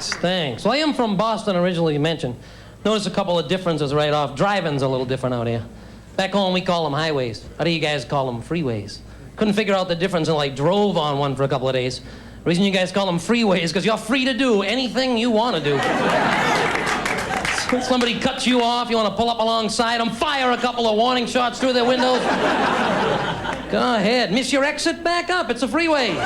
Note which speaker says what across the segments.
Speaker 1: Thanks. Well, I am from Boston originally, you mentioned. Notice a couple of differences right off. Driving's a little different out here. Back home, we call them highways. How do you guys call them freeways? Couldn't figure out the difference until I drove on one for a couple of days. The reason you guys call them freeways is because you're free to do anything you want to do. Somebody cuts you off, you want to pull up alongside them, fire a couple of warning shots through their windows. Go ahead. Miss your exit? Back up. It's a freeway.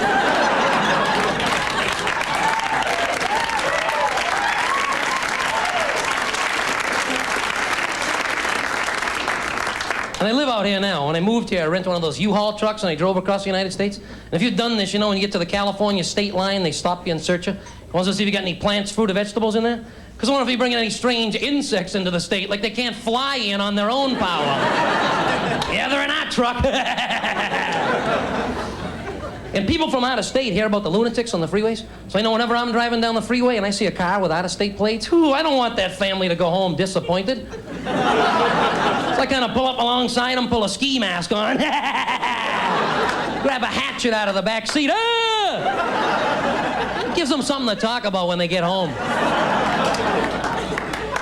Speaker 1: And I live out here now. When I moved here, I rented one of those U-Haul trucks and I drove across the United States. And if you've done this, you know, when you get to the California state line, they stop you and search you. Wants to see if you got any plants, fruit, or vegetables in there. Because I wonder if you bring any strange insects into the state, like they can't fly in on their own power. Yeah, they're in our truck. And people from out of state hear about the lunatics on the freeways. So I know whenever I'm driving down the freeway and I see a car with out-of-state plates, I don't want that family to go home disappointed. So I kind of pull up alongside them, pull a ski mask on, grab a hatchet out of the back seat. It gives them something to talk about when they get home.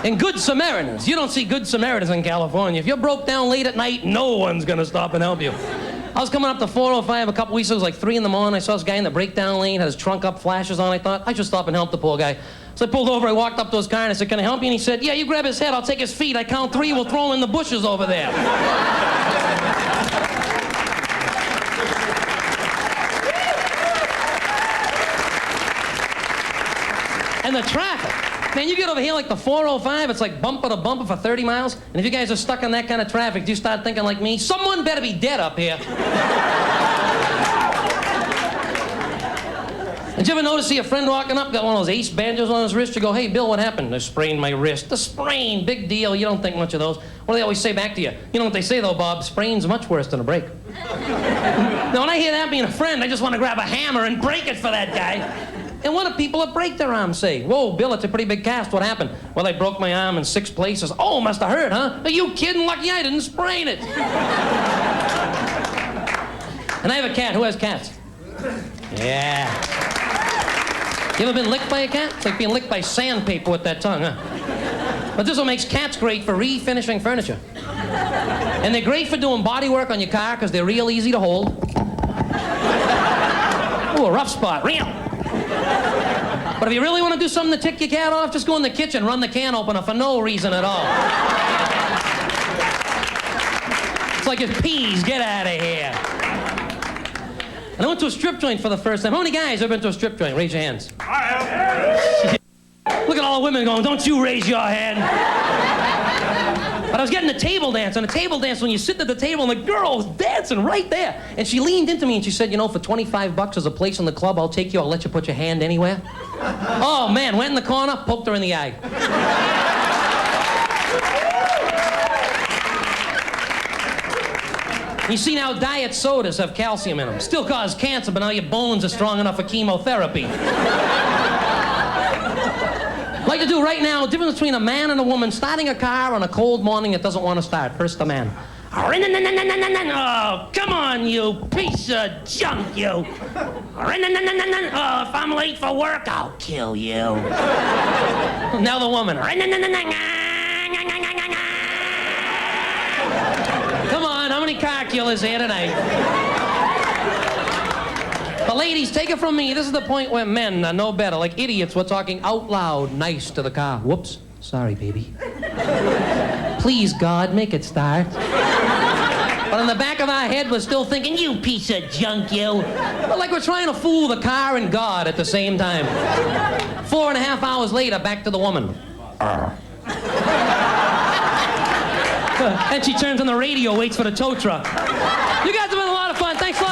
Speaker 1: And good Samaritans. You don't see good Samaritans in California. If you're broke down late at night, no one's gonna stop and help you. I was coming up to 405 a couple weeks ago. It was like 3 in the morning. I saw this guy in the breakdown lane, had his trunk up, flashes on. I thought, I should stop and help the poor guy. So I pulled over, I walked up to his car, and I said, can I help you? And he said, yeah, you grab his head, I'll take his feet. I count 3, we'll throw him in the bushes over there. And the traffic. Man, you get over here like the 405, it's like bumper to bumper for 30 miles. And if you guys are stuck in that kind of traffic, do you start thinking like me? Someone better be dead up here. Did you ever notice, see a friend walking up, got one of those ace banjos on his wrist? You go, hey, Bill, what happened? I sprained my wrist. The sprain, big deal. You don't think much of those. What do they always say back to you? You know what they say, though, Bob? Sprain's much worse than a break. Now, when I hear that being a friend, I just want to grab a hammer and break it for that guy. And what do people that break their arms say? Whoa, Bill, it's a pretty big cast. What happened? Well, I broke my arm in 6 places. Oh, must have hurt, huh? Are you kidding? Lucky I didn't sprain it. And I have a cat. Who has cats? Yeah. You ever been licked by a cat? It's like being licked by sandpaper with that tongue, huh? But this one makes cats great for refinishing furniture. And they're great for doing body work on your car because they're real easy to hold. Ooh, a rough spot. Real. But if you really want to do something to tick your cat off, just go in the kitchen, run the can opener for no reason at all. It's like it's peas. Get out of here. And I went to a strip joint for the first time. How many guys have been to a strip joint? Raise your hands.
Speaker 2: I have.
Speaker 1: Look at all the women going, don't you raise your hand. But I was getting a table dance. And a table dance, when you sit at the table and the girl was dancing right there. And she leaned into me and she said, you know, for $25 there's a place in the club, I'll take you, I'll let you put your hand anywhere. Oh, man, went in the corner, poked her in the eye. You see now, diet sodas have calcium in them. Still cause cancer, but now your bones are strong enough for chemotherapy. I'd like to do right now, the difference between a man and a woman starting a car on a cold morning that doesn't want to start. First, the man. Oh, come on, you piece of junk, you. Oh, if I'm late for work, I'll kill you. Now the woman. Come on, how many car killers here tonight? The ladies, take it from me. This is the point where men are no better. Like idiots, we're talking out loud, nice to the car. Whoops. Sorry, baby. Please, God, make it start. But in the back of our head, we're still thinking, you piece of junk, you. But like we're trying to fool the car and God at the same time. 4.5 hours later, back to the woman. And she turns on the radio, waits for the tow truck. You guys have been a lot of fun. Thanks a lot.